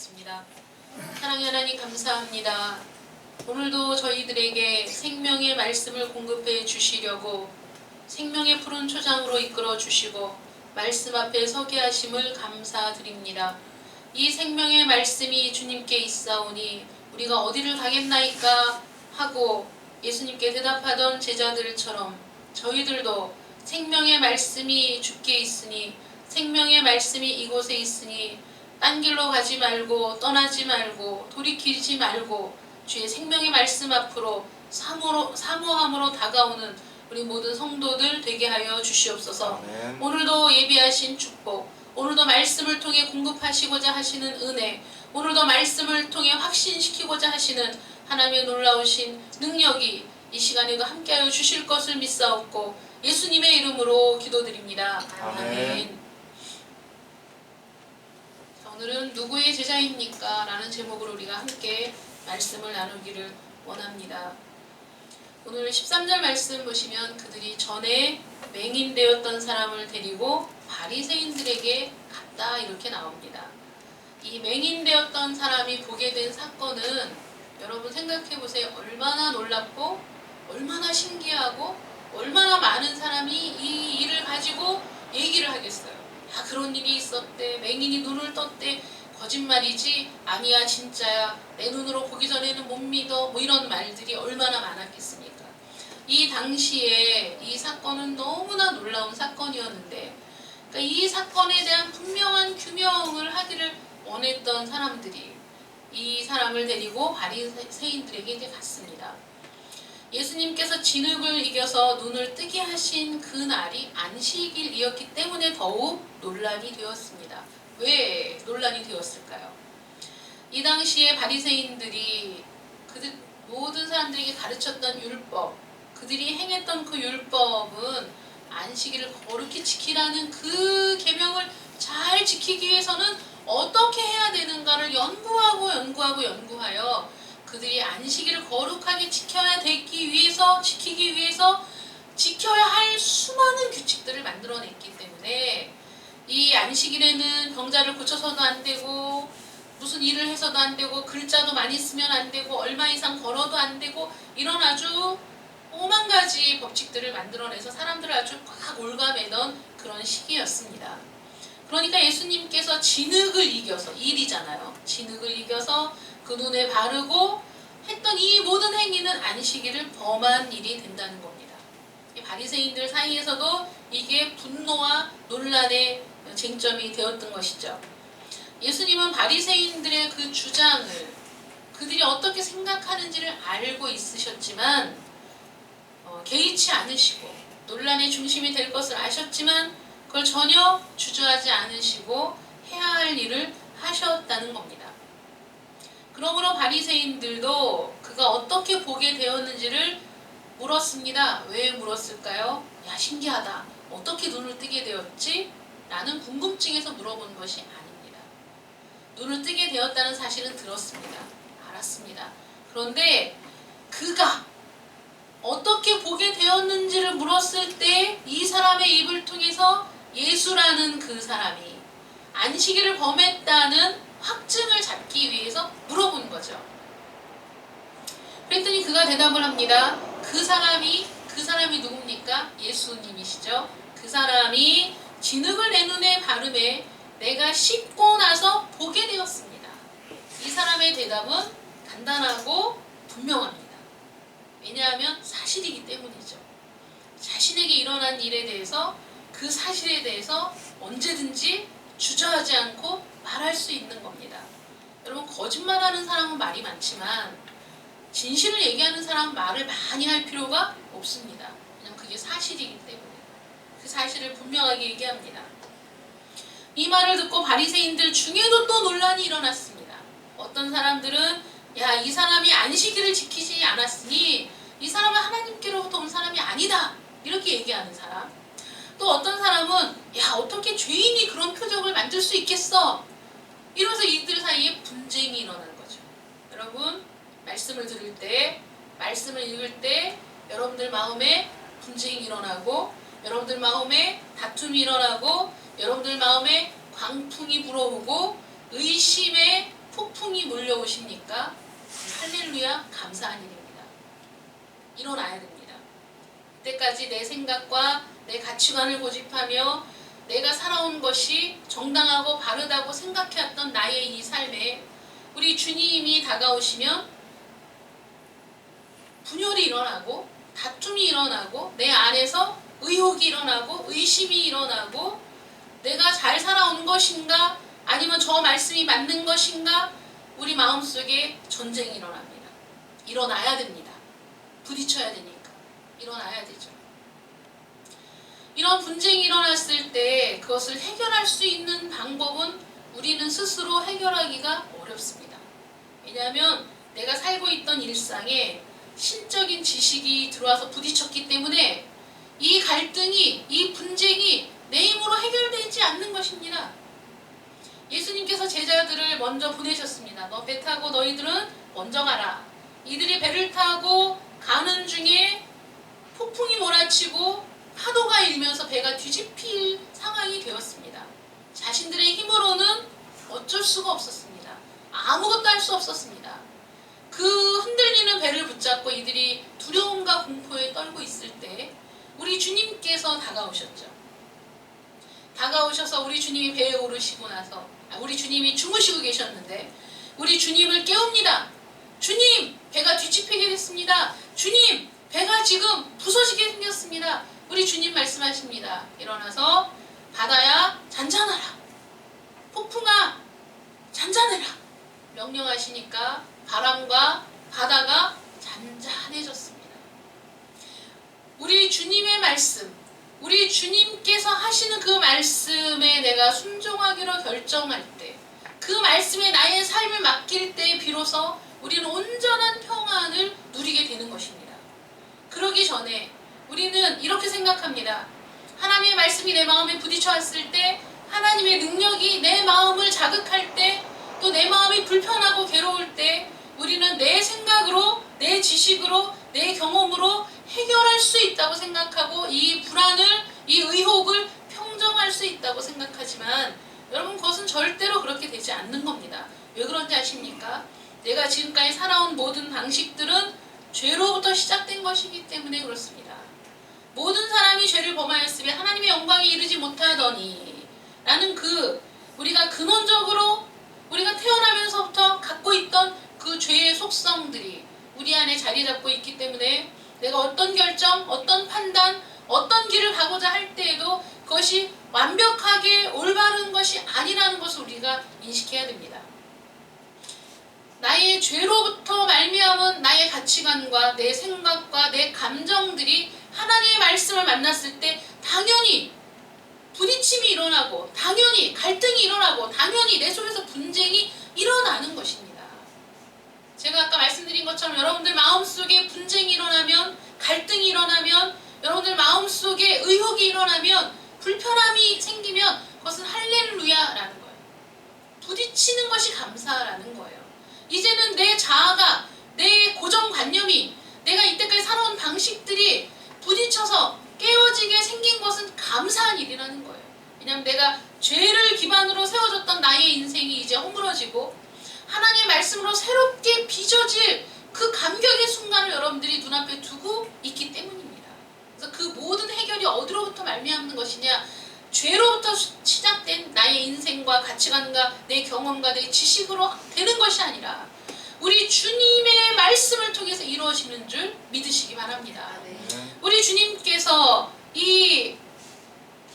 기도하겠습니다. 사랑의 하나님 감사합니다. 오늘도 저희들에게 생명의 말씀을 공급해 주시려고 생명의 푸른 초장으로 이끌어 주시고 말씀 앞에 서게 하심을 감사드립니다. 이 생명의 말씀이 주님께 있사오니 우리가 어디를 가겠나이까 하고 예수님께 대답하던 제자들처럼 저희들도 생명의 말씀이 주께 있으니 생명의 말씀이 이곳에 있으니 딴 길로 가지 말고 떠나지 말고 돌이키지 말고 주의 생명의 말씀 앞으로 사모함으로 다가오는 우리 모든 성도들 되게 하여 주시옵소서. 아멘. 오늘도 예비하신 축복, 오늘도 말씀을 통해 공급하시고자 하시는 은혜, 오늘도 말씀을 통해 확신시키고자 하시는 하나님의 놀라우신 능력이 이 시간에도 함께하여 주실 것을 믿사옵고 예수님의 이름으로 기도드립니다. 아멘. 아멘. 오늘은 누구의 제자입니까? 라는 제목으로 우리가 함께 말씀을 나누기를 원합니다. 오늘 13절 말씀 보시면 그들이 전에 맹인되었던 사람을 데리고 바리새인들에게 갔다 이렇게 나옵니다. 이 맹인되었던 사람이 보게 된 사건은 여러분 생각해 보세요. 얼마나 놀랍고 얼마나 신기하고 얼마나 많은 사람이 이 일을 가지고 얘기를 하겠어요. 아, 그런 일이 있었대. 맹인이 눈을 떴대. 거짓말이지? 아니야 진짜야. 내 눈으로 보기 전에는 못 믿어. 뭐 이런 말들이 얼마나 많았겠습니까? 이 당시에 이 사건은 너무나 놀라운 사건이었는데 그러니까 이 사건에 대한 분명한 규명을 하기를 원했던 사람들이 이 사람을 데리고 바리새인들에게 이제 갔습니다. 예수님께서 진흙을 이겨서 눈을 뜨게 하신 그 날이 안식일이었기 때문에 더욱 논란이 되었습니다. 왜 논란이 되었을까요? 이 당시에 바리새인들이 그들 모든 사람들에게 가르쳤던 율법, 그들이 행했던 그 율법은 안식일을 거룩히 지키라는 그 계명을 잘 지키기 위해서는 어떻게 해야 되는가를 연구하여 그들이 안식일을 거룩하게 지키기 위해서 지켜야 할 수많은 규칙들을 만들어냈기 때문에 이 안식일에는 병자를 고쳐서도 안 되고 무슨 일을 해서도 안 되고 글자도 많이 쓰면 안 되고 얼마 이상 걸어도 안 되고 이런 아주 오만 가지 법칙들을 만들어내서 사람들을 아주 꽉 올가매던 그런 시기였습니다. 그러니까 예수님께서 진흙을 이겨서 일이잖아요. 진흙을 이겨서 그 눈에 바르고 했던 이 모든 행위는 안식일을 범한 일이 된다는 겁니다. 바리새인들 사이에서도 이게 분노와 논란의 쟁점이 되었던 것이죠. 예수님은 바리새인들의 그 주장을 그들이 어떻게 생각하는지를 알고 있으셨지만 개의치 않으시고 논란의 중심이 될 것을 아셨지만 그걸 전혀 주저하지 않으시고 해야 할 일을 하셨다는 겁니다. 그러므로 바리새인들도 그가 어떻게 보게 되었는지를 물었습니다. 왜 물었을까요? 야, 신기하다. 어떻게 눈을 뜨게 되었지? 라는 궁금증에서 물어본 것이 아닙니다. 눈을 뜨게 되었다는 사실은 들었습니다. 알았습니다. 그런데 그가 어떻게 보게 되었는지를 물었을 때 이 사람의 입을 통해서 예수라는 그 사람이 안식일을 범했다는 확증을 잡기 위해서 물어본 거죠. 그랬더니 그가 대답을 합니다. 그 사람이 누굽니까? 예수님이시죠. 그 사람이 진흙을 내 눈에 바르매 내가 씻고 나서 보게 되었습니다. 이 사람의 대답은 간단하고 분명합니다. 왜냐하면 사실이기 때문이죠. 자신에게 일어난 일에 대해서 그 사실에 대해서 언제든지 주저하지 않고 말할 수 있는 겁니다. 여러분 거짓말하는 사람은 말이 많지만 진실을 얘기하는 사람은 말을 많이 할 필요가 없습니다. 그냥 그게 사실이기 때문에 그 사실을 분명하게 얘기합니다. 이 말을 듣고 바리새인들 중에도 또 논란이 일어났습니다. 어떤 사람들은 야, 이 사람이 안식일을 지키지 않았으니 이 사람은 하나님께로부터 온 사람이 아니다 이렇게 얘기하는 사람, 또 어떤 사람은 야, 어떻게 죄인이 그런 표적을 만들 수 있겠어 이러면서 이들 사이에 분쟁이 일어나는 거죠. 여러분 말씀을 들을 때 말씀을 읽을 때 여러분들 마음에 분쟁이 일어나고 여러분들 마음에 다툼이 일어나고 여러분들 마음에 광풍이 불어오고 의심의 어려우십니까? 할렐루야, 감사한 일입니다. 일어나야 됩니다. 그때까지 내 생각과 내 가치관을 고집하며 내가 살아온 것이 정당하고 바르다고 생각해왔던 나의 이 삶에 우리 주님이 다가오시면 분열이 일어나고 다툼이 일어나고 내 안에서 의혹이 일어나고 의심이 일어나고 내가 잘 살아온 것인가 아니면 저 말씀이 맞는 것인가 우리 마음속에 전쟁이 일어납니다. 일어나야 됩니다. 부딪혀야 되니까 일어나야 되죠. 이런 분쟁이 일어났을 때 그것을 해결할 수 있는 방법은 우리는 스스로 해결하기가 어렵습니다. 왜냐하면 내가 살고 있던 일상에 신적인 지식이 들어와서 부딪혔기 때문에 이 갈등이, 이 분쟁이 내 힘으로 해결되지 않는 것입니다. 예수님께서 제자들을 먼저 보내셨습니다. 너 배 타고 너희들은 먼저 가라. 이들이 배를 타고 가는 중에 폭풍이 몰아치고 파도가 일면서 배가 뒤집힐 상황이 되었습니다. 자신들의 힘으로는 어쩔 수가 없었습니다. 아무것도 할 수 없었습니다. 그 흔들리는 배를 붙잡고 이들이 두려움과 공포에 떨고 있을 때 우리 주님께서 다가오셨죠. 다가오셔서 우리 주님이 배에 오르시고 나서 우리 주님이 주무시고 계셨는데 우리 주님을 깨웁니다. 주님, 배가 뒤집히게 됐습니다. 주님, 배가 지금 부서지게 생겼습니다. 우리 주님 말씀하십니다. 일어나서 바다야 잔잔하라. 폭풍아 잔잔해라. 명령하시니까 바람과 바다가 잔잔해졌습니다. 우리 주님의 말씀, 우리 주님께서 하시는 그 말씀에 내가 순종하기로 결정할 때, 그 말씀에 나의 삶을 맡길 때 비로소 우리는 온전한 평안을 누리게 되는 것입니다. 그러기 전에 우리는 이렇게 생각합니다. 하나님의 말씀이 내 마음에 부딪혀왔을 때, 하나님의 능력이 내 마음을 자극할 때, 또 내 마음이 불편하고 괴로울 때 우리는 내 생각으로, 내 지식으로, 내 경험으로 해결할 수 있다고 생각하고 이 불안을, 이 의혹을 평정할 수 있다고 생각하지만 여러분 그것은 절대로 그렇게 되지 않는 겁니다. 왜 그런지 아십니까? 내가 지금까지 살아온 모든 방식들은 죄로부터 시작된 것이기 때문에 그렇습니다. 모든 사람이 죄를 범하였으며 하나님의 영광에 이르지 못하더니 라는 우리가 근원적으로 우리가 태어나면서부터 갖고 있던 그 죄의 속성들이 우리 안에 자리 잡고 있기 때문에 내가 어떤 결정, 어떤 판단, 어떤 길을 가고자 할 때에도 그것이 완벽하게 올바른 것이 아니라는 것을 우리가 인식해야 됩니다. 나의 죄로부터 말미암은 나의 가치관과 내 생각과 내 감정들이 하나님의 말씀을 만났을 때 당연히 부딪힘이 일어나고 당연히 갈등이 일어나고 당연히 내 속에서 분쟁이 일어나는 것입니다. 제가 아까 말씀드린 것처럼 여러분들 마음속에 분쟁이 일어나면, 갈등이 일어나면, 여러분들 마음속에 의혹이 일어나면, 불편함이 생기면 그것은 할렐루야라는 거예요. 부딪히는 것이 감사라는 거예요. 이제는 내 자아가, 내 고정관념이, 내가 이때까지 살아온 방식들이 부딪혀서 깨어지게 생긴 것은 감사한 일이라는 거예요. 왜냐하면 내가 죄를 기반으로 세워졌던 나의 인생이 이제 허물어지고 하나님의 말씀으로 새롭게 빚어질 그 감격의 순간을 여러분들이 눈앞에 두고 있기 때문입니다. 그래서 그 모든 해결이 어디로부터 말미암는 것이냐? 죄로부터 시작된 나의 인생과 가치관과 내 경험과 내 지식으로 되는 것이 아니라 우리 주님의 말씀을 통해서 이루어지는 줄 믿으시기 바랍니다. 우리 주님께서 이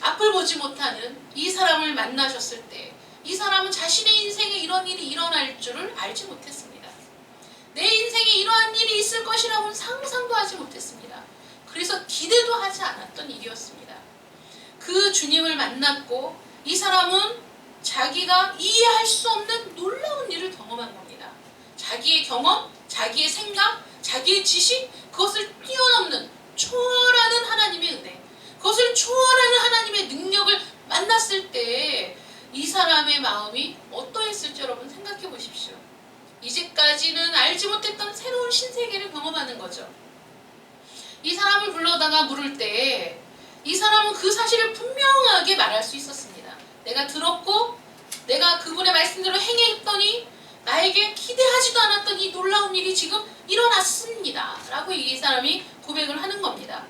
앞을 보지 못하는 이 사람을 만나셨을 때 이 사람은 자신의 인생에 이런 일이 일어날 줄을 알지 못했습니다. 내 인생에 이러한 일이 있을 것이라고는 상상도 하지 못했습니다. 그래서 기대도 하지 않았던 일이었습니다. 그 주님을 만났고 이 사람은 자기가 이해할 수 없는 놀라운 일을 경험한 겁니다. 자기의 경험, 자기의 생각, 자기의 지식, 그것을 뛰어넘는 초월하는 하나님의 은혜, 그것을 초월하는 하나님의 능력을 만났을 때 이 사람의 마음이 어떠했을지 여러분 생각해 보십시오. 이제까지는 알지 못했던 새로운 신세계를 경험하는 거죠. 이 사람을 불러다가 물을 때 이 사람은 그 사실을 분명하게 말할 수 있었습니다. 내가 들었고 내가 그분의 말씀대로 행했더니 나에게 기대하지 일어나지도 않았던 이 놀라운 일이 지금 일어났습니다. 라고 이 사람이 고백을 하는 겁니다.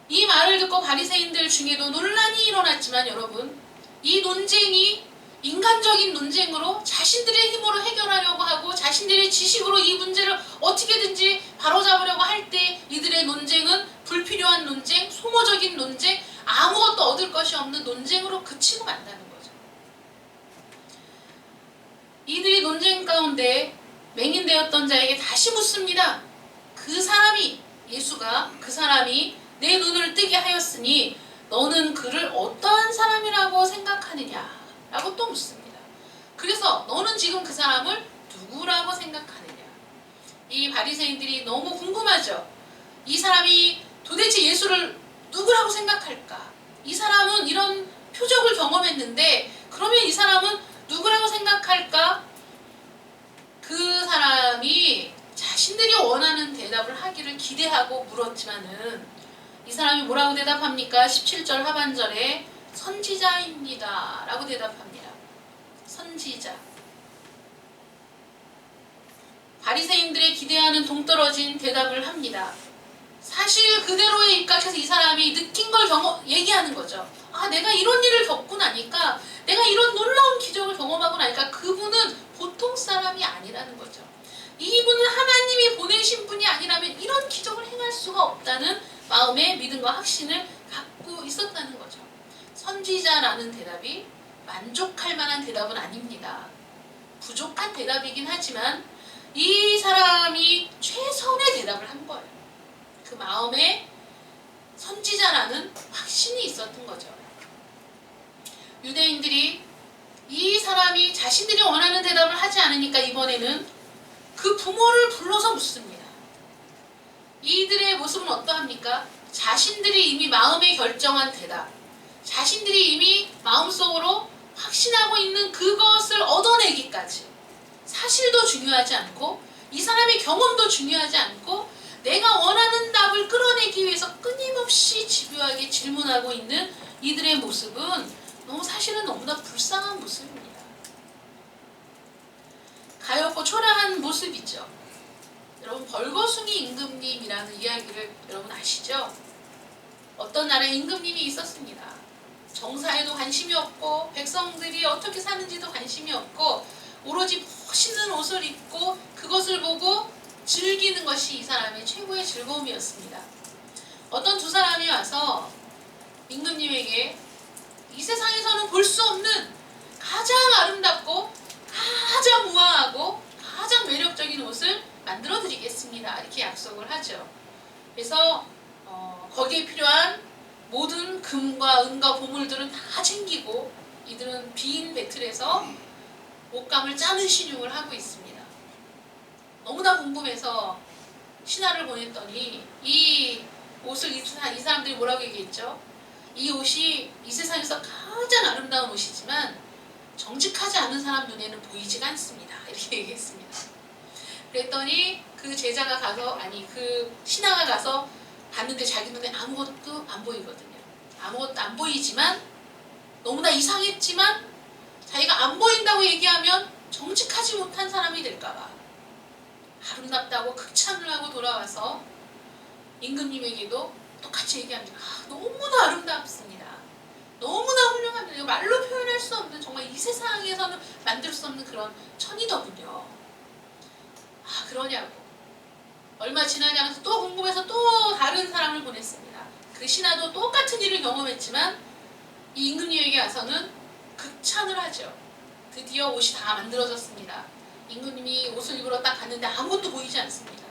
이 말을 듣고 바리새인들 중에도 논란이 일어났지만 여러분, 이 논쟁이 인간적인 논쟁으로 자신들의 힘으로 해결하려고 하고 자신들의 지식으로 이 문제를 어떻게든지 바로잡으려고 할 때 이들의 논쟁은 불필요한 논쟁, 소모적인 논쟁, 아무것도 얻을 것이 없는 논쟁으로 그치고 만다는 거죠. 이들이 논쟁 가운데 맹인되었던 자에게 다시 묻습니다. 예수가 그 사람이 내 눈을 뜨게 하였으니 너는 그를 어떠한 사람이라고 생각하느냐? 라고 또 묻습니다. 그래서 너는 지금 그 사람을 누구라고 생각하느냐? 이 바리새인들이 너무 궁금하죠. 이 사람이 도대체 예수를 누구라고 생각할까? 이 사람은 이런 표적을 경험했는데 그러면 이 사람은 누구라고 생각할까? 그 사람이 자신들이 원하는 대답을 하기를 기대하고 물었지만은 이 사람이 뭐라고 대답합니까? 17절 하반절에 선지자입니다. 라고 대답합니다. 선지자. 바리새인들의 기대하는 동떨어진 대답을 합니다. 사실 그대로에 입각해서 이 사람이 느낀 걸 얘기하는 거죠. 아, 내가 이런 일을 겪고 나니까, 내가 이런 놀라운 기적을 경험하고 나니까 그분은 보통 사람이 아니라는 거죠. 이분은 하나님이 보내신 분이 아니라면 이런 기적을 행할 수가 없다는 마음의 믿음과 확신을 갖고 있었다는 거죠. 선지자라는 대답이 만족할 만한 대답은 아닙니다. 부족한 대답이긴 하지만 이 사람이 최선의 대답을 한 거예요. 그 마음에 선지자라는 확신이 있었던 거죠. 유대인들이 이 사람이 자신들이 원하는 대답을 하지 않으니까 이번에는 그 부모를 불러서 묻습니다. 이들의 모습은 어떠합니까? 자신들이 이미 마음에 결정한 대답, 자신들이 이미 마음속으로 확신하고 있는 그것을 얻어내기까지, 사실도 중요하지 않고 이 사람의 경험도 중요하지 않고 내가 원하는 답을 끌어내기 위해서 끊임없이 집요하게 질문하고 있는 이들의 모습은 사실은 너무나 불쌍한 모습입니다. 가엾고 초라한 모습이죠. 여러분, 벌거숭이 임금님이라는 이야기를 여러분 아시죠? 어떤 나라에 임금님이 있었습니다. 정사에도 관심이 없고 백성들이 어떻게 사는지도 관심이 없고 오로지 멋있는 옷을 입고 그것을 보고 즐기는 것이 이 사람의 최고의 즐거움이었습니다. 어떤 두 사람이 와서 임금님에게 이 세상에서는 볼 수 없는 가장 아름답고 가장 우아하고 가장 매력적인 옷을 만들어 드리겠습니다. 이렇게 약속을 하죠. 그래서 거기에 필요한 모든 금과 은과 보물들은 다 챙기고 이들은 빈 배틀에서 옷감을 짜는 신용을 하고 있습니다. 너무나 궁금해서 신하를 보냈더니 이 옷을 이 사람들이 뭐라고 얘기했죠? 이 옷이 이 세상에서 가장 아름다운 옷이지만 정직하지 않은 사람 눈에는 보이지가 않습니다. 이렇게 얘기했습니다. 그랬더니 그 제자가 가서, 그 신하가 가서 봤는데 자기 눈에 아무것도 안 보이거든요. 아무것도 안 보이지만 너무나 이상했지만 자기가 안 보인다고 얘기하면 정직하지 못한 사람이 될까봐 아름답다고 극찬을 하고 돌아와서 임금님에게도 똑같이 얘기합니다. 너무나 아름답습니다. 너무나 훌륭합니다. 말로 표현할 수 없는, 정말 이 세상에서는 만들 수 없는 그런 천이더군요. 그러냐고. 얼마 지나지 않아서 또 궁금해서 또 다른 사람을 보냈습니다. 그 신하도 똑같은 일을 경험했지만 이 임금님에게 와서는 극찬을 하죠. 드디어 옷이 다 만들어졌습니다. 임금님이 옷을 입으러 딱 갔는데 아무것도 보이지 않습니다.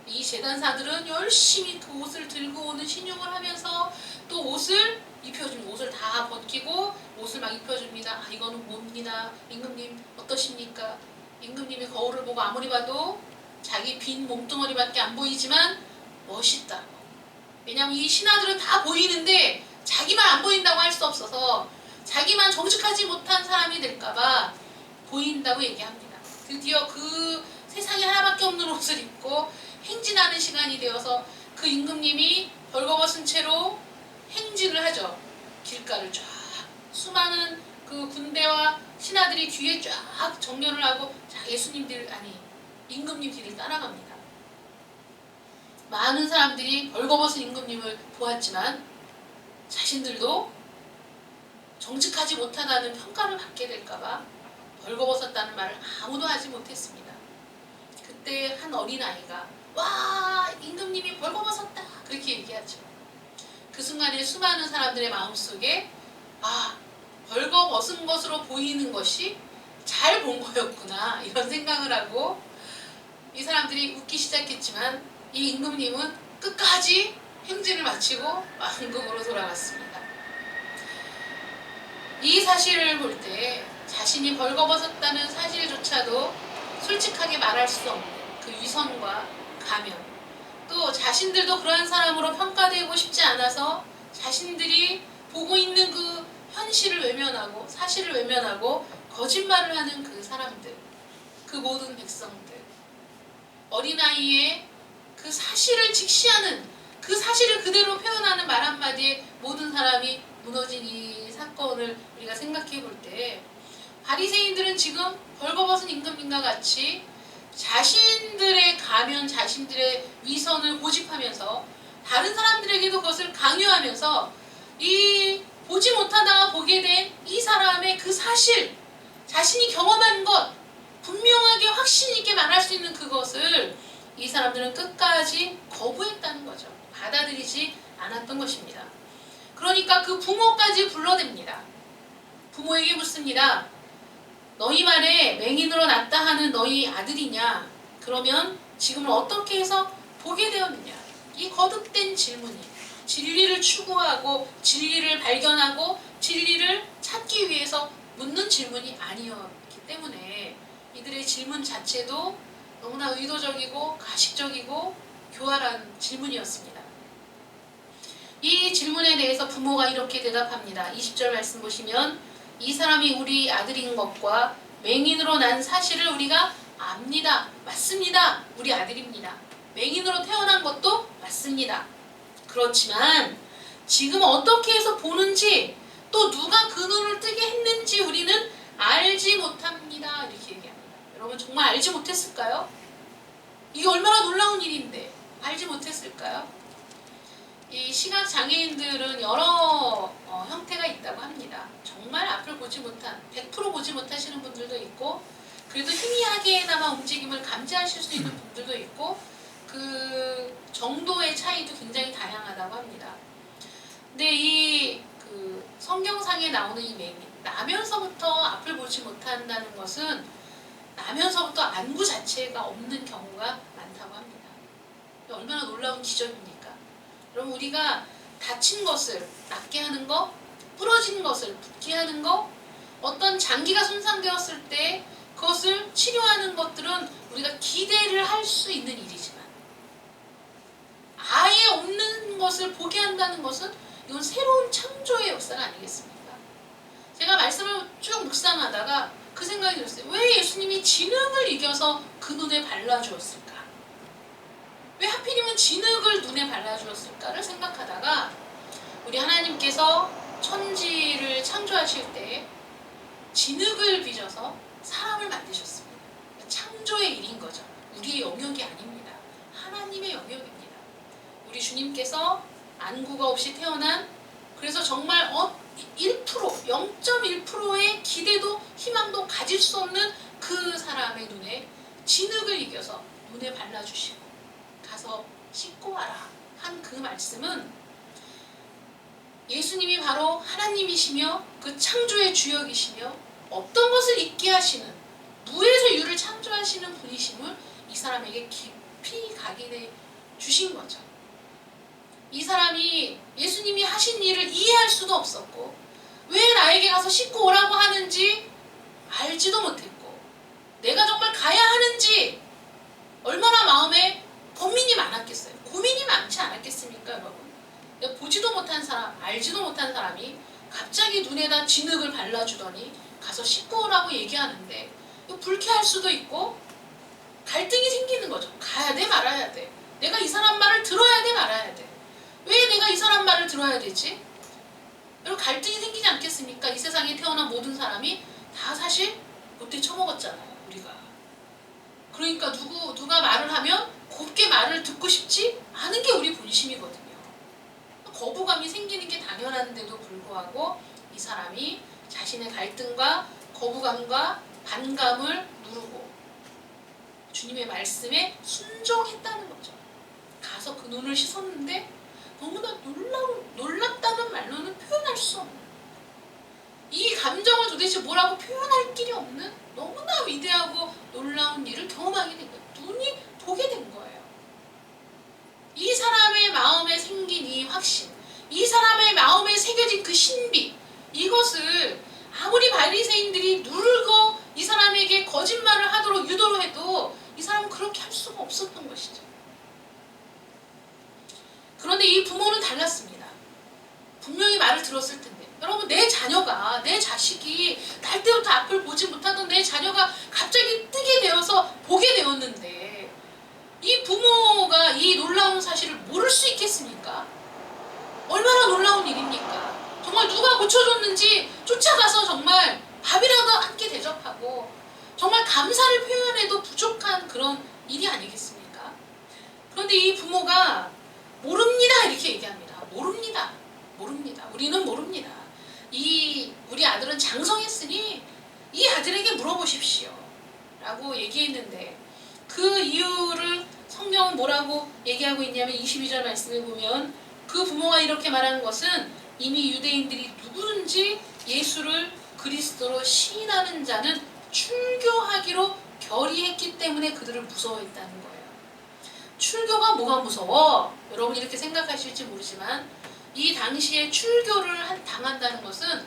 이 재단사들은 열심히 그 옷을 들고 오는 신용을 하면서 또 옷을 입혀줍니다. 옷을 다 벗기고 옷을 막 입혀줍니다. 이거는 뭡니다. 임금님 어떠십니까? 임금님의 거울을 보고 아무리 봐도 자기 빈 몸뚱어리밖에 안 보이지만 멋있다. 왜냐하면 이 신하들은 다 보이는데 자기만 안 보인다고 할 수 없어서 자기만 정직하지 못한 사람이 될까봐 보인다고 얘기합니다. 드디어 그 세상에 하나밖에 없는 옷을 입고 행진하는 시간이 되어서 그 임금님이 벌거벗은 채로 행진을 하죠. 길가를 쫙 수많은 그 군대와 신하들이 뒤에 쫙 정렬을 하고 자 예수님들 아니 임금님 뒤를 따라갑니다. 많은 사람들이 벌거벗은 임금님을 보았지만 자신들도 정직하지 못하다는 평가를 받게 될까봐 벌거벗었다는 말을 아무도 하지 못했습니다. 그때 한 어린아이가 와 임금님이 벌거벗었다 그렇게 얘기하죠. 그 순간에 수많은 사람들의 마음속에 아 벌거벗은 것으로 보이는 것이 잘 본 거였구나 이런 생각을 하고 이 사람들이 웃기 시작했지만 이 임금님은 끝까지 행진을 마치고 왕궁으로 돌아갔습니다. 이 사실을 볼 때 자신이 벌거벗었다는 사실조차도 솔직하게 말할 수 없는 그 위선과 가면, 또 자신들도 그러한 사람으로 평가되고 싶지 않아서 자신들이 보고 있는 그 현실을 외면하고 사실을 외면하고 거짓말을 하는 그 사람들, 그 모든 백성들, 어린아이의 그 사실을 직시하는 그 사실을 그대로 표현하는 말 한마디에 모든 사람이 무너진 이 사건을 우리가 생각해 볼 때 바리새인들은 지금 벌거벗은 임금님과 같이 자신들의 가면, 자신들의 위선을 고집하면서 다른 사람들에게도 그것을 강요하면서 이 보지 못하다가 보게 된 이 사람의 그 사실, 자신이 경험한 것, 분명하게 확신 있게 말할 수 있는 그것을 이 사람들은 끝까지 거부했다는 거죠. 받아들이지 않았던 것입니다. 그러니까 그 부모까지 불러댑니다. 부모에게 묻습니다. 너희 말에 맹인으로 났다 하는 너희 아들이냐? 그러면 지금은 어떻게 해서 보게 되었느냐? 이 거듭된 질문이 진리를 추구하고 진리를 발견하고 진리를 찾기 위해서 묻는 질문이 아니었기 때문에 이들의 질문 자체도 너무나 의도적이고 가식적이고 교활한 질문이었습니다. 이 질문에 대해서 부모가 이렇게 대답합니다. 20절 말씀 보시면 이 사람이 우리 아들인 것과 맹인으로 난 사실을 우리가 압니다. 맞습니다. 우리 아들입니다. 맹인으로 태어난 것도 맞습니다. 그렇지만 지금 어떻게 해서 보는지 또 누가 그 눈을 뜨게 했는지 우리는 알지 못합니다. 이렇게 얘기합니다. 여러분 정말 알지 못했을까요? 이게 얼마나 놀라운 일인데 알지 못했을까요? 이 시각장애인들은 여러 형태가 있다고 합니다. 정말 앞을 보지 못한 100% 보지 못하시는 분들도 있고 그래도 희미하게나마 움직임을 감지하실 수 있는 분들도 있고 그 정도의 차이도 굉장히 다양하다고 합니다. 근데 이 그 성경상에 나오는 이 맹인, 나면서부터 앞을 보지 못한다는 것은 나면서부터 안구 자체가 없는 경우가 많다고 합니다. 얼마나 놀라운 기적입니까? 여러분 우리가 다친 것을 낫게 하는 거, 부러진 것을 붙게 하는 거, 어떤 장기가 손상되었을 때 그것을 치료하는 것들은 우리가 기대를 할 수 있는 일이지만 아예 없는 것을 보게 한다는 것은 이건 새로운 창조의 역사가 아니겠습니까? 제가 말씀을 쭉 묵상하다가 그 생각이 들었어요. 왜 예수님이 진흙을 이겨서 그 눈에 발라주었을까? 왜 하필이면 진흙을 눈에 발라주었을까를 생각하다가 우리 하나님께서 천지를 창조하실 때 진흙을 빚어서 사람을 만드셨습니다. 창조의 일인 거죠. 우리의 영역이 아닙니다. 하나님의 영역입니다. 우리 주님께서 안구가 없이 태어난 그래서 정말 1%, 0.1%의 기대도 희망도 가질 수 없는 그 사람의 눈에 진흙을 이겨서 눈에 발라주시고 가서 씻고 와라 한 그 말씀은 예수님이 바로 하나님이시며 그 창조의 주역이시며 어떤 것을 잊게 하시는 무에서 유를 창조하시는 분이심을 이 사람에게 깊이 각인해 주신 거죠. 이 사람이 예수님이 하신 일을 이해할 수도 없었고 왜 나에게 가서 씻고 오라고 하는지 알지도 못했고 내가 정말 가야 하는지 얼마나 마음에 고민이 많았겠어요. 고민이 많지 않았겠습니까 여러분? 보지도 못한 사람, 알지도 못한 사람이 갑자기 눈에다 진흙을 발라주더니 가서 씻고 오라고 얘기하는데 불쾌할 수도 있고 갈등이 생기는 거죠. 가야 돼 말아야 돼. 내가 이 사람 말을 들어야 돼 말아야 돼. 왜 내가 이 사람 말을 들어야 되지? 여러분 갈등이 생기지 않겠습니까? 이 세상에 태어난 모든 사람이 다 사실 못돼 처먹었잖아요, 우리가. 그러니까 누가 말을 하면 곱게 말을 듣고 싶지 않은 게 우리 본심이거든요. 거부감이 생기는 게 당연한데도 불구하고 이 사람이 자신의 갈등과 거부감과 반감을 누르고 주님의 말씀에 순종했다는 거죠. 가서 그 눈을 씻었는데 너무나 놀랍다는 말로는 표현할 수 없는, 이 감정을 도대체 뭐라고 표현할 길이 없는 너무나 위대하고 놀라운 일을 경험하게 된 거예요. 눈이 보게 된 거예요. 이 사람의 마음에 생긴 이 확신, 이 사람의 마음에 새겨진 그 신비, 이것을 아무리 바리새인들이 누르고 이 사람에게 거짓말을 하도록 유도를 해도 이 사람은 그렇게 할 수가 없었던 것이죠. 그런데 이 부모는 달랐습니다. 분명히 말을 들었을 텐데, 여러분, 내 자녀가, 내 자식이 날 때부터 앞을 보지 못하던 내 자녀가 갑자기 뜨게 되어서 보게 되었는데 이 부모가 이 놀라운 사실을 모를 수 있겠습니까? 얼마나 놀라운 일입니까? 정말 누가 고쳐줬는지 쫓아가서 정말 밥이라도 함께 대접하고 정말 감사를 표현해도 부족한 그런 일이 아니겠습니까? 그런데 이 부모가 모릅니다 이렇게 얘기합니다. 모릅니다. 우리는 모릅니다. 우리 아들은 장성했으니 이 아들에게 물어보십시오 라고 얘기했는데, 그 이유를 성경은 뭐라고 얘기하고 있냐면 22절 말씀을 보면 그 부모가 이렇게 말하는 것은 이미 유대인들이 누구든지 예수를 그리스도로 시인하는 자는 출교하기로 결의했기 때문에 그들을 무서워했다는 거예요. 출교가 뭐가 무서워? 여러분 이렇게 생각하실지 모르지만 이 당시에 출교를 당한다는 것은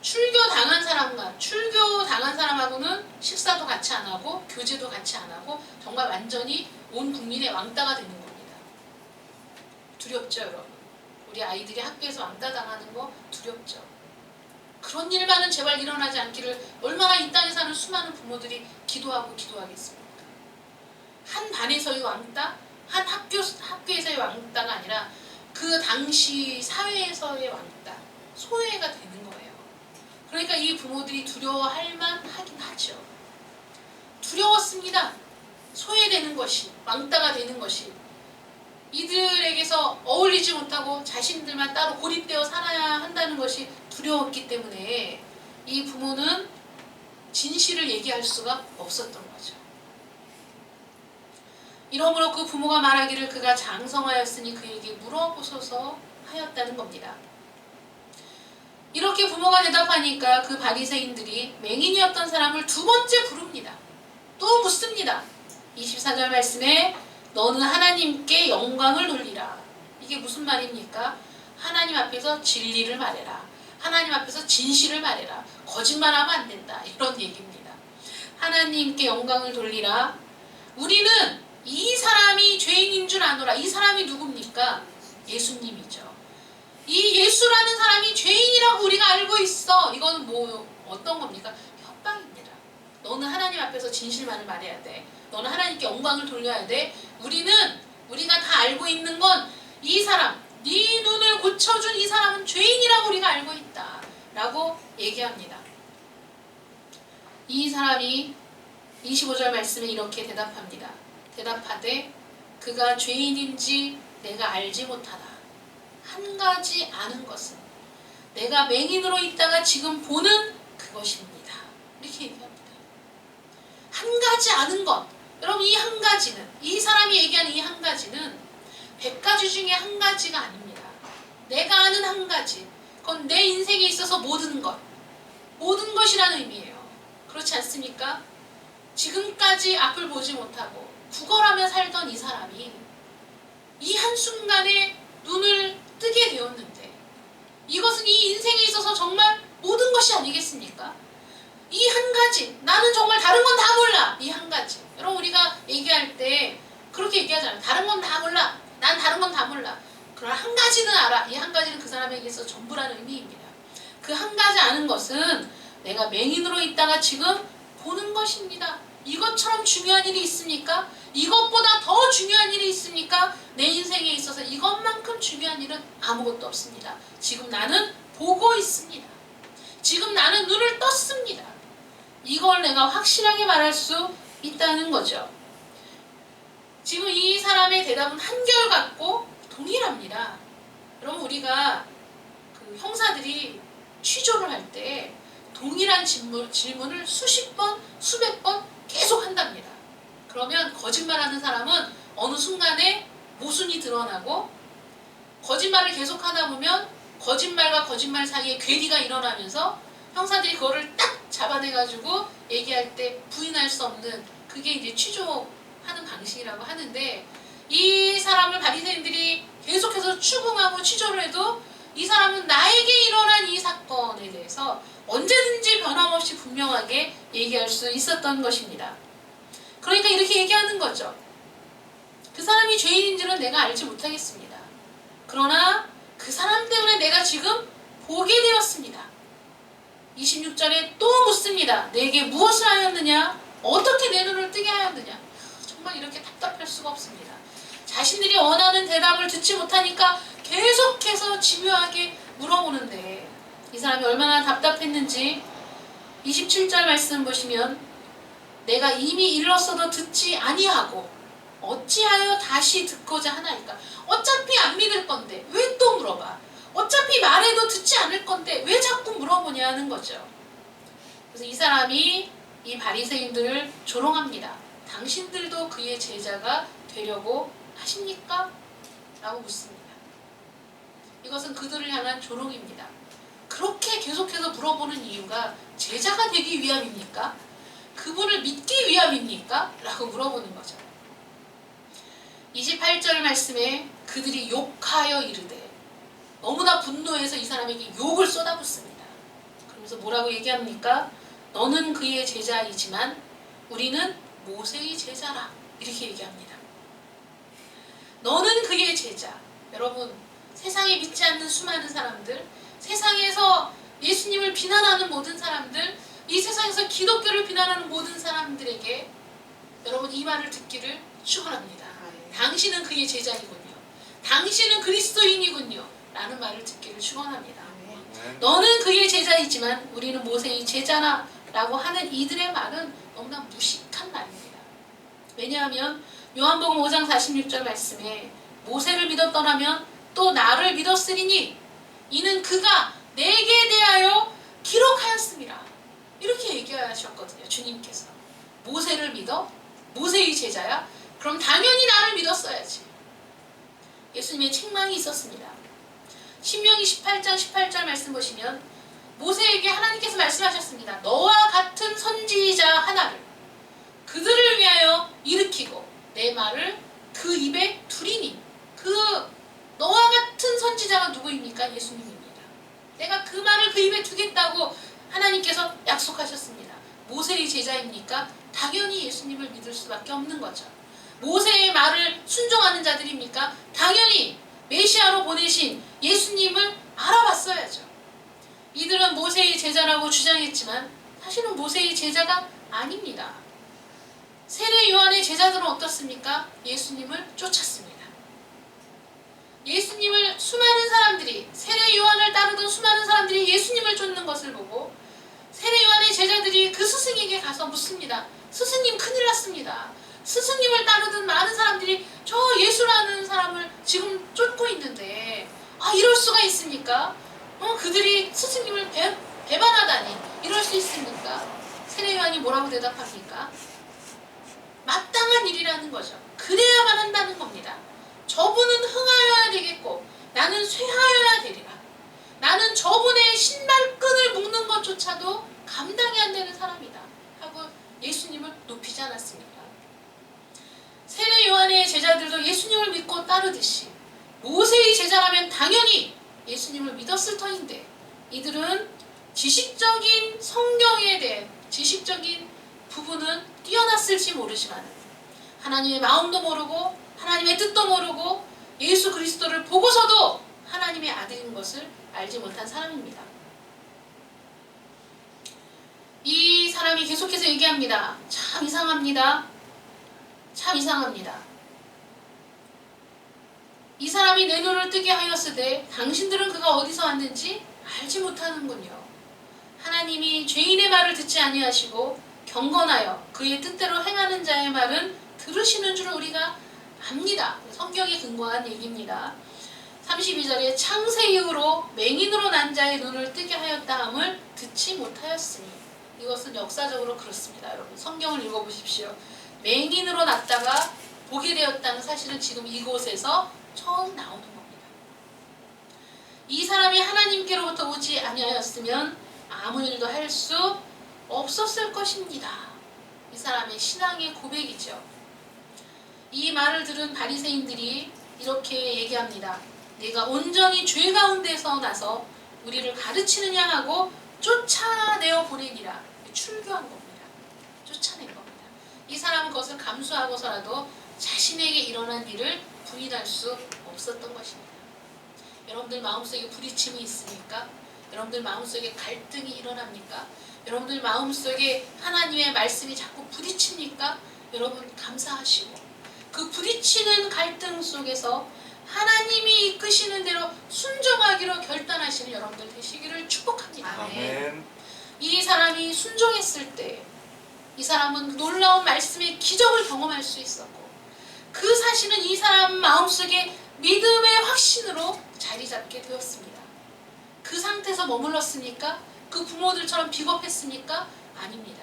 출교당한 사람하고는 식사도 같이 안 하고 교제도 같이 안 하고 정말 완전히 온 국민의 왕따가 되는 겁니다. 두렵죠, 여러분? 우리 아이들이 학교에서 왕따 당하는 거 두렵죠? 그런 일만은 제발 일어나지 않기를 얼마나 이 땅에 사는 수많은 부모들이 기도하겠습니까? 한 반에서의 왕따, 한 학교에서의 왕따가 아니라 그 당시 사회에서의 왕따, 소외가 되는 거예요. 그러니까 이 부모들이 두려워할 만하긴 하죠. 두려웠습니다. 소외되는 것이, 왕따가 되는 것이, 이들에게서 어울리지 못하고 자신들만 따로 고립되어 살아야 한다는 것이 두려웠기 때문에 이 부모는 진실을 얘기할 수가 없었던 거죠. 이러므로 그 부모가 말하기를 그가 장성하였으니 그에게 물어보소서 하였다는 겁니다. 이렇게 부모가 대답하니까 그 바리새인들이 맹인이었던 사람을 두 번째 부릅니다. 또 묻습니다. 24절 말씀에 너는 하나님께 영광을 돌리라. 이게 무슨 말입니까? 하나님 앞에서 진리를 말해라. 하나님 앞에서 진실을 말해라. 거짓말하면 안 된다. 이런 얘기입니다. 하나님께 영광을 돌리라. 우리는 이 사람이 죄인인 줄 아노라. 이 사람이 누굽니까? 예수님이죠. 이 예수라는 사람이 죄인이라고 우리가 알고 있어. 이거는 어떤 겁니까? 협박입니다. 너는 하나님 앞에서 진실만을 말해야 돼. 너는 하나님께 영광을 돌려야 돼. 우리가 다 알고 있는 건 이 사람, 네 눈을 고쳐준 이 사람은 죄인이라고 우리가 알고 있다 라고 얘기합니다. 이 사람이 25절 말씀에 이렇게 대답합니다. 대답하되 그가 죄인인지 내가 알지 못하다. 한 가지 아는 것은 내가 맹인으로 있다가 지금 보는 그것입니다. 이렇게 얘기합니다. 한 가지 아는 것. 여러분, 이 한 가지는, 이 사람이 얘기하는 이 한 가지는 100가지 중에 한 가지가 아닙니다. 내가 아는 한 가지. 그건 내 인생에 있어서 모든 것. 모든 것이라는 의미예요. 그렇지 않습니까? 지금까지 앞을 보지 못하고 구걸하며 살던 이 사람이 이 한순간에 눈을 뜨게 되었는데, 이것은 이 인생에 있어서 정말 모든 것이 아니겠습니까? 이 한 가지, 나는 정말 다른 건 다 몰라. 이 한 가지. 여러분, 우리가 얘기할 때 그렇게 얘기하잖아요. 다른 건 다 몰라. 난 다른 건 다 몰라. 그러나 한 가지는 알아. 이 한 가지는 그 사람에게 있어서 전부라는 의미입니다. 그 한 가지 아는 것은 내가 맹인으로 있다가 지금 보는 것입니다. 이것처럼 중요한 일이 있습니까? 이것보다 더 중요한 일이 있습니까? 내 인생에 있어서 이것만큼 중요한 일은 아무것도 없습니다. 지금 나는 보고 있습니다. 지금 나는 눈을 떴습니다. 이걸 내가 확실하게 말할 수 있다는 거죠. 지금 이 사람의 대답은 한결같고 동일합니다. 여러분, 우리가 그 형사들이 취조를 할 때 동일한 질문을 수십 번, 수백 번 계속 한답니다. 그러면 거짓말하는 사람은 어느 순간에 모순이 드러나고, 거짓말을 계속 하다 보면 거짓말과 거짓말 사이에 괴리가 일어나면서 형사들이 그거를 딱 잡아내가지고 얘기할 때 부인할 수 없는, 그게 이제 취조하는 방식이라고 하는데, 이 사람을 바리새인들이 계속해서 추궁하고 취조를 해도 이 사람은 나에게 일어난 이 사건에 대해서 언제든지 변함없이 분명하게 얘기할 수 있었던 것입니다. 그러니까 이렇게 얘기하는 거죠. 그 사람이 죄인인지는 내가 알지 못하겠습니다. 그러나 그 사람 때문에 내가 지금 보게 되었습니다. 26절에 또 묻습니다. 내게 무엇을 하였느냐? 어떻게 내 눈을 뜨게 하였느냐? 정말 이렇게 답답할 수가 없습니다. 자신들이 원하는 대답을 듣지 못하니까 계속해서 집요하게 물어보는데, 이 사람이 얼마나 답답했는지 27절 말씀 보시면, 내가 이미 일렀어도 듣지 아니하고 어찌하여 다시 듣고자 하나이까? 어차피 안 믿을 건데 왜 또 물어봐? 어차피 말해도 듣지 않을 건데 왜 자꾸 물어보냐 하는 거죠. 그래서 이 사람이 이 바리새인들을 조롱합니다. 당신들도 그의 제자가 되려고 하십니까? 라고 묻습니다. 이것은 그들을 향한 조롱입니다. 그렇게 계속해서 물어보는 이유가 제자가 되기 위함입니까? 그분을 믿기 위함입니까? 라고 물어보는 거죠. 28절 말씀에 그들이 욕하여 이르되, 너무나 분노해서 이 사람에게 욕을 쏟아붓습니다. 그러면서 뭐라고 얘기합니까? 너는 그의 제자이지만 우리는 모세의 제자라, 이렇게 얘기합니다. 너는 그의 제자. 여러분, 세상에 믿지 않는 수많은 사람들, 세상에서 예수님을 비난하는 모든 사람들, 이 세상에서 기독교를 비난하는 모든 사람들에게 여러분 이 말을 듣기를 축원합니다. 당신은 그의 제자이군요. 당신은 그리스도인이군요. 라는 말을 듣기를 축원합니다. 너는 그의 제자이지만 우리는 모세의 제자나 라고 하는 이들의 말은 너무나 무식한 말입니다. 왜냐하면 요한복음 5장 46절 말씀에 모세를 믿었더라면 또 나를 믿었으리니 이는 그가 내게 대하여 기록하였습니다. 이렇게 얘기하셨거든요. 주님께서. 모세를 믿어? 모세의 제자야? 그럼 당연히 나를 믿었어야지. 예수님의 책망이 있었습니다. 신명기 18장 18절 말씀 보시면 모세에게 하나님께서 말씀하셨습니다. 너와 같은 선지자 하나를 그들을 위하여 일으키고 내 말을 그 입에 두리니, 그 너와 같은 선지자가 누구입니까? 예수님입니다. 내가 그 말을 그 입에 두겠다고 하나님께서 약속하셨습니다. 모세의 제자입니까? 당연히 예수님을 믿을 수밖에 없는 거죠. 모세의 말을 순종하는 자들입니까? 당연히 메시아로 보내신 예수님을 알아봤어야죠. 이들은 모세의 제자라고 주장했지만 사실은 모세의 제자가 아닙니다. 세례 요한의 제자들은 어떻습니까? 예수님을 쫓았습니다. 예수님을 수많은 사람들이, 세례 요한을 따르던 수많은 사람들이 예수님을 쫓는 것을 보고 세례 요한의 제자들이 그 스승에게 가서 묻습니다. 스승님, 큰일 났습니다. 스승님을 따르던 많은 사람들이 저 예수라는 사람을 지금 쫓고 있는데 이럴 수가 있습니까? 그들이 스승님을 배반하다니 이럴 수 있습니까? 세례 요한이 뭐라고 대답합니까? 마땅한 일이라는 거죠. 그래야만 한다는 겁니다. 저분은 흥하여야 되겠고 나는 쇠하여야 되리라. 나는 저분의 신발끈을 묶는 것조차도 감당이 안 되는 사람이다 하고 예수님을 높이지 않았습니까? 세례 요한의 제자들도 예수님을 믿고 따르듯이 모세의 제자라면 당연히 예수님을 믿었을 터인데 이들은 지식적인 성경에 대해 지식적인 부분은 뛰어났을지 모르지만 하나님의 마음도 모르고 하나님의 뜻도 모르고 예수 그리스도를 보고서도 하나님의 아들인 것을 알지 못한 사람입니다. 이 사람이 계속해서 얘기합니다. 참 이상합니다. 참 이상합니다. 이 사람이 내 눈을 뜨게 하였으되 당신들은 그가 어디서 왔는지 알지 못하는군요. 하나님이 죄인의 말을 듣지 아니하시고 경건하여 그의 뜻대로 행하는 자의 말은 들으시는 줄 우리가 압니다. 성경에 근거한 얘기입니다. 32절에 창세 이후로 맹인으로 난 자의 눈을 뜨게 하였다 함을 듣지 못하였으니, 이것은 역사적으로 그렇습니다. 여러분 성경을 읽어보십시오. 맹인으로 났다가 보게 되었다는 사실은 지금 이곳에서 처음 나오는 겁니다. 이 사람이 하나님께로부터 오지 아니하였으면 아무 일도 할 수 없었을 것입니다. 이 사람의 신앙의 고백이죠. 이 말을 들은 바리새인들이 이렇게 얘기합니다. 내가 온전히 죄 가운데서 나서 우리를 가르치느냐 하고 쫓아내어 보내니라. 출교한 겁니다. 쫓아낸 겁니다. 이 사람은 그것을 감수하고서라도 자신에게 일어난 일을 부인할 수 없었던 것입니다. 여러분들 마음속에 부딪힘이 있습니까? 여러분들 마음속에 갈등이 일어납니까? 여러분들 마음속에 하나님의 말씀이 자꾸 부딪힙니까? 여러분 감사하시고 그 부딪히는 갈등 속에서 하나님이 이끄시는 대로 순종하기로 결단하시는 여러분들 되시기를 축복합니다. 아멘. 이 사람이 순종했을 때 이 사람은 놀라운 말씀의 기적을 경험할 수 있었고, 그 사실은 이 사람 마음속에 믿음의 확신으로 자리 잡게 되었습니다. 그 상태에서 머물렀습니까? 그 부모들처럼 비겁했습니까? 아닙니다.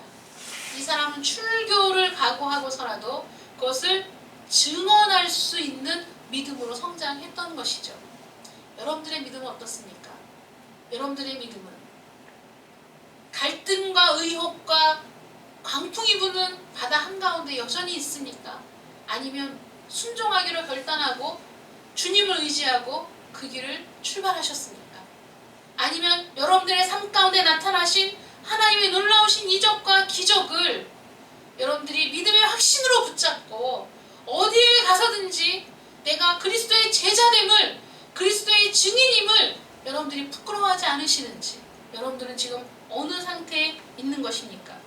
이 사람은 출교를 각오하고서라도 그것을 증언할 수 있는 믿음으로 성장했던 것이죠. 여러분들의 믿음은 어떻습니까? 여러분들의 믿음은 갈등과 의혹과 광풍이 부는 바다 한가운데 여전히 있습니까? 아니면 순종하기로 결단하고 주님을 의지하고 그 길을 출발하셨습니까? 아니면 여러분들의 삶 가운데 나타나신 하나님의 놀라우신 이적과 기적을 여러분들이 믿음의 확신으로 붙잡고 어디에 가서든지 내가 그리스도의 제자됨을, 그리스도의 증인임을 여러분들이 부끄러워하지 않으시는지, 여러분들은 지금 어느 상태에 있는 것입니까?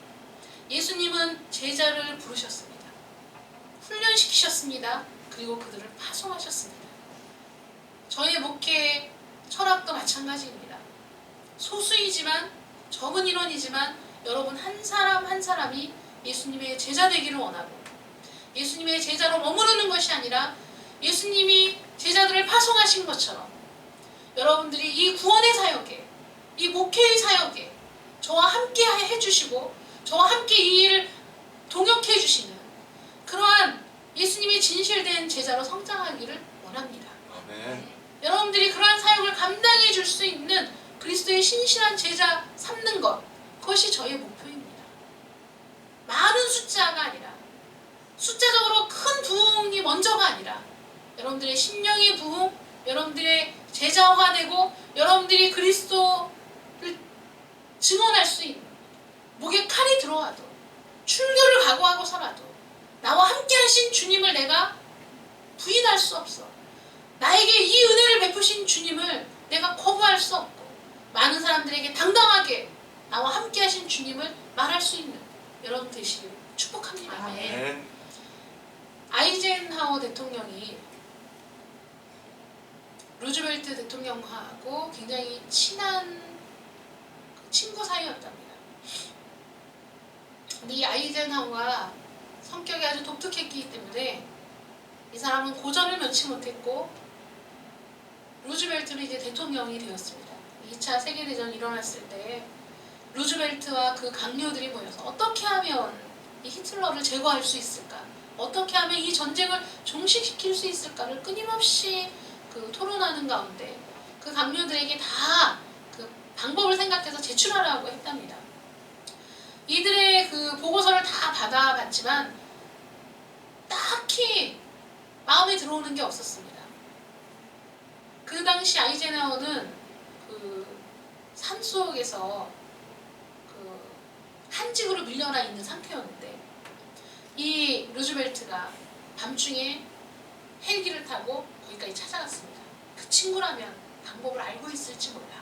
예수님은 제자를 부르셨습니다. 훈련시키셨습니다. 그리고 그들을 파송하셨습니다. 저의 목회 철학도 마찬가지입니다. 소수이지만, 적은 인원이지만 여러분 한 사람 한 사람이 예수님의 제자 되기를 원하고, 예수님의 제자로 머무르는 것이 아니라 예수님이 제자들을 파송하신 것처럼 여러분들이 이 구원의 사역에, 이 목회의 사역에 저와 함께 해주시고 저와 함께 이 일을 동역해 주시는 그러한 예수님의 진실된 제자로 성장하기를 원합니다. 아멘. 여러분들이 그러한 사역을 감당해 줄 수 있는 그리스도의 신실한 제자 삼는 것, 그것이 저의 목표입니다. 많은 숫자가 아니라, 숫자적으로 큰 부흥이 먼저가 아니라 여러분들의 심령의 부흥, 여러분들의 제자화되고 여러분들이 그리스도를 증언할 수 있는, 목에 칼이 들어와도 출교를 각오하고서라도 나와 함께 하신 주님을 내가 부인할 수 없어. 나에게 이 은혜를 베푸신 주님을 내가 거부할 수 없고, 많은 사람들에게 당당하게 나와 함께 하신 주님을 말할 수 있는 여러분 되시기를 축복합니다. 아멘. 아이젠하워 대통령이 루즈벨트 대통령하고 굉장히 친한 친구 사이였답니다. 근데 이 아이젠하워가 성격이 아주 독특했기 때문에 이 사람은 고전을 면치 못했고 루즈벨트는 이제 대통령이 되었습니다. 2차 세계대전이 일어났을 때 루즈벨트와 그 강요들이 모여서 어떻게 하면 이 히틀러를 제거할 수 있을까? 어떻게 하면 이 전쟁을 종식시킬 수 있을까를 끊임없이 그 토론하는 가운데 그 강요들에게 다 그 방법을 생각해서 제출하라고 했답니다. 이들의 그 보고서를 다 받아봤지만 딱히 마음에 들어오는 게 없었습니다. 그 당시 아이젠하워는 그 산속에서 그 한직으로 밀려나 있는 상태였는데 이 루즈벨트가 밤중에 헬기를 타고 거기까지 찾아갔습니다. 그 친구라면 방법을 알고 있을지 몰라.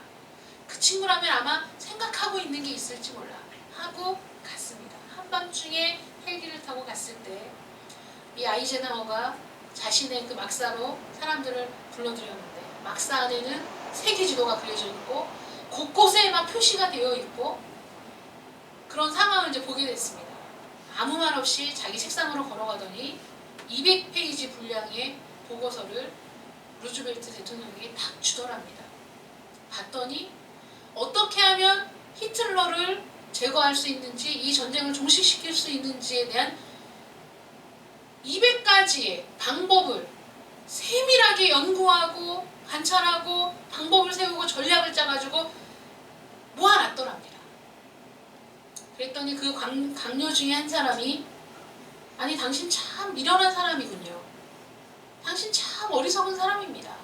그 친구라면 아마 생각하고 있는 게 있을지 몰라 하고 갔습니다. 한밤중에 헬기를 타고 갔을 때 이 아이젠하워가 자신의 그 막사로 사람들을 불러들였는데 막사 안에는 세계 지도가 그려져 있고 곳곳에 막 표시가 되어 있고 그런 상황을 이제 보게 됐습니다. 아무 말 없이 자기 책상으로 걸어가더니 200페이지 분량의 보고서를 루즈벨트 대통령에게 딱 주더랍니다. 봤더니 어떻게 하면 히틀러를 제거할 수 있는지, 이 전쟁을 종식시킬 수 있는지에 대한 200가지의 방법을 세밀하게 연구하고 관찰하고 방법을 세우고 전략을 짜가지고 모아놨더랍니다. 그랬더니 그 강요 중에 한 사람이 아니 당신 참 미련한 사람이군요. 당신 참 어리석은 사람입니다.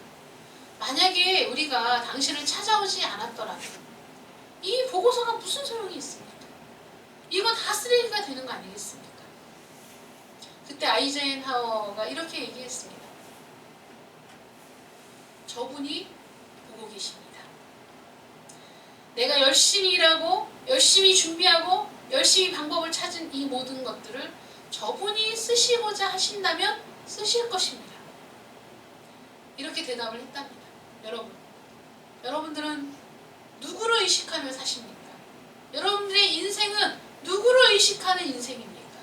만약에 우리가 당신을 찾아오지 않았더라면 이 보고서가 무슨 소용이 있습니까? 이거 다 쓰레기가 되는 거 아니겠습니까? 그때 아이젠하워가 이렇게 얘기했습니다. 저분이 보고 계십니다. 내가 열심히 일하고 열심히 준비하고 열심히 방법을 찾은 이 모든 것들을 저분이 쓰시고자 하신다면 쓰실 것입니다. 이렇게 대답을 했답니다. 여러분들은 누구를 의식하며 사십니까? 여러분들의 인생은 누구를 의식하는 인생입니까?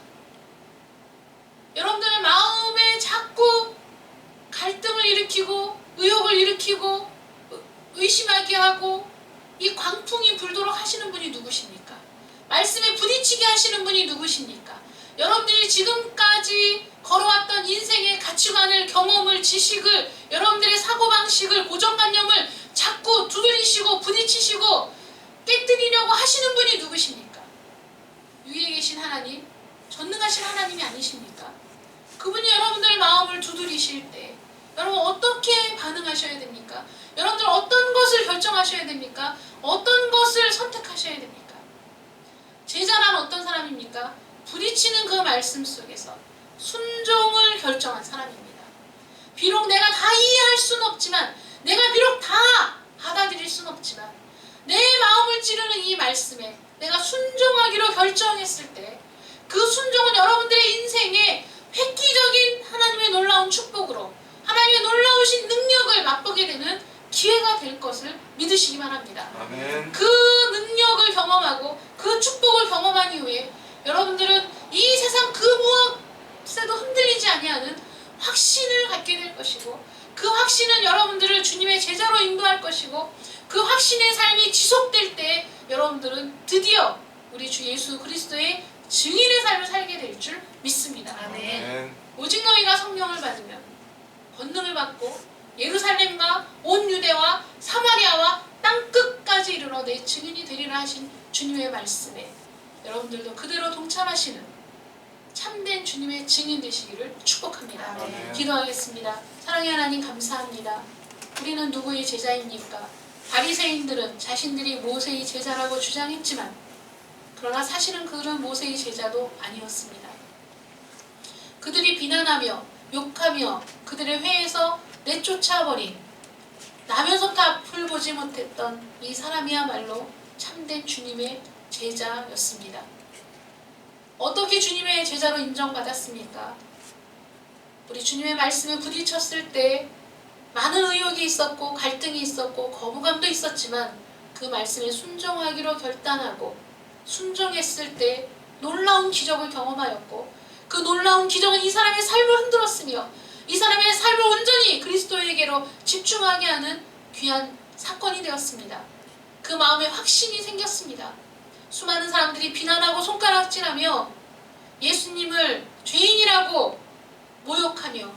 여러분들의 마음에 자꾸 갈등을 일으키고 의욕을 일으키고 의심하게 하고 이 광풍이 불도록 하시는 분이 누구십니까? 말씀에 부딪히게 하시는 분이 누구십니까? 여러분들이 지금까지 걸어왔던 인생의 가치관을, 경험을, 지식을, 여러분들의 사고방식을, 고정관념을 자꾸 두드리시고 부딪히시고 깨뜨리려고 하시는 분이 누구십니까? 위에 계신 하나님, 전능하신 하나님이 아니십니까? 그분이 여러분들의 마음을 두드리실 때 여러분 어떻게 반응하셔야 됩니까? 여러분들 어떤 것을 결정하셔야 됩니까? 어떤 것을 선택하셔야 됩니까? 제자란 어떤 사람입니까? 부딪히는 그 말씀 속에서 순종을 결정한 사람입니다. 비록 내가 다 이해할 수는 없지만, 내가 비록 다 받아들일 수는 없지만, 내 마음을 찌르는 이 말씀에 내가 순종하기로 결정했을 때 그 순종은 여러분들의 인생에 획기적인 하나님의 놀라운 축복으로 하나님의 놀라우신 능력을 맛보게 되는 기회가 될 것을 믿으시기만 합니다. 아멘. 그 능력을 경험하고 그 축복을 경험한 이후에 여러분들은 이 세상 그 무엇에도 흔들리지 아니하는 확신을 갖게 될 것이고, 그 확신은 여러분들을 주님의 제자로 인도할 것이고, 그 확신의 삶이 지속될 때 여러분들은 드디어 우리 주 예수 그리스도의 증인의 삶을 살게 될 줄 믿습니다. 아멘. 오직 너희가 성령을 받으면 권능을 받고 예루살렘과 온 유대와 사마리아와 땅 끝까지 이르러 내 증인이 되리라 하신 주님의 말씀에 여러분들도 그대로 동참하시는 참된 주님의 증인 되시기를 축복합니다. 아멘. 기도하겠습니다. 사랑의 하나님 감사합니다. 우리는 누구의 제자입니까? 바리새인들은 자신들이 모세의 제자라고 주장했지만 그러나 사실은 그들은 모세의 제자도 아니었습니다. 그들이 비난하며 욕하며 그들의 회에서 내쫓아버린 나면서부터 앞을 보지 못했던 이 사람이야말로 참된 주님의 제자였습니다. 어떻게 주님의 제자로 인정받았습니까? 우리 주님의 말씀에 부딪혔을 때 많은 의욕이 있었고 갈등이 있었고 거부감도 있었지만 그 말씀에 순종하기로 결단하고 순종했을 때 놀라운 기적을 경험하였고, 그 놀라운 기적은 이 사람의 삶을 흔들었으며 이 사람의 삶을 온전히 그리스도에게로 집중하게 하는 귀한 사건이 되었습니다. 그 마음에 확신이 생겼습니다. 수많은 사람들이 비난하고 손가락질하며 예수님을 죄인이라고 모욕하며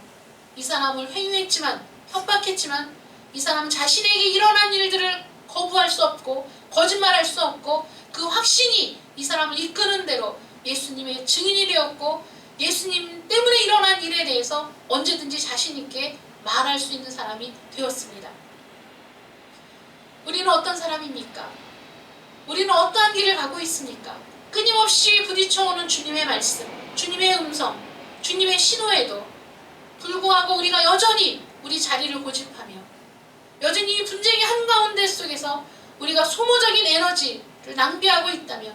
이 사람을 회유했지만, 협박했지만 이 사람 자신에게 일어난 일들을 거부할 수 없고 거짓말할 수 없고 그 확신이 이 사람을 이끄는 대로 예수님의 증인이 되었고, 예수님 때문에 일어난 일에 대해서 언제든지 자신 있게 말할 수 있는 사람이 되었습니다. 우리는 어떤 사람입니까? 우리는 어떠한 길을 가고 있습니까? 끊임없이 부딪혀오는 주님의 말씀, 주님의 음성, 주님의 신호에도 불구하고 우리가 여전히 우리 자리를 고집하며 여전히 이 분쟁의 한가운데 속에서 우리가 소모적인 에너지를 낭비하고 있다면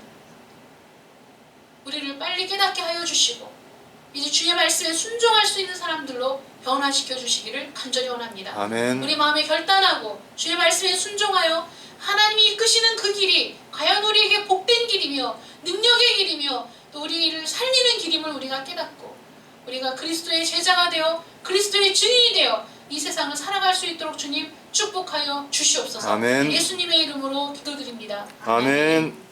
우리를 빨리 깨닫게 하여 주시고 이제 주의 말씀에 순종할 수 있는 사람들로 변화시켜 주시기를 간절히 원합니다. 아멘. 우리 마음에 결단하고 주의 말씀에 순종하여 하나님이 이끄시는 그 길이 과연 우리에게 복된 길이며 능력의 길이며 또 우리를 살리는 길임을 우리가 깨닫고 우리가 그리스도의 제자가 되어 그리스도의 증인이 되어 이 세상을 살아갈 수 있도록 주님 축복하여 주시옵소서. 아멘. 예수님의 이름으로 기도드립니다. 아멘.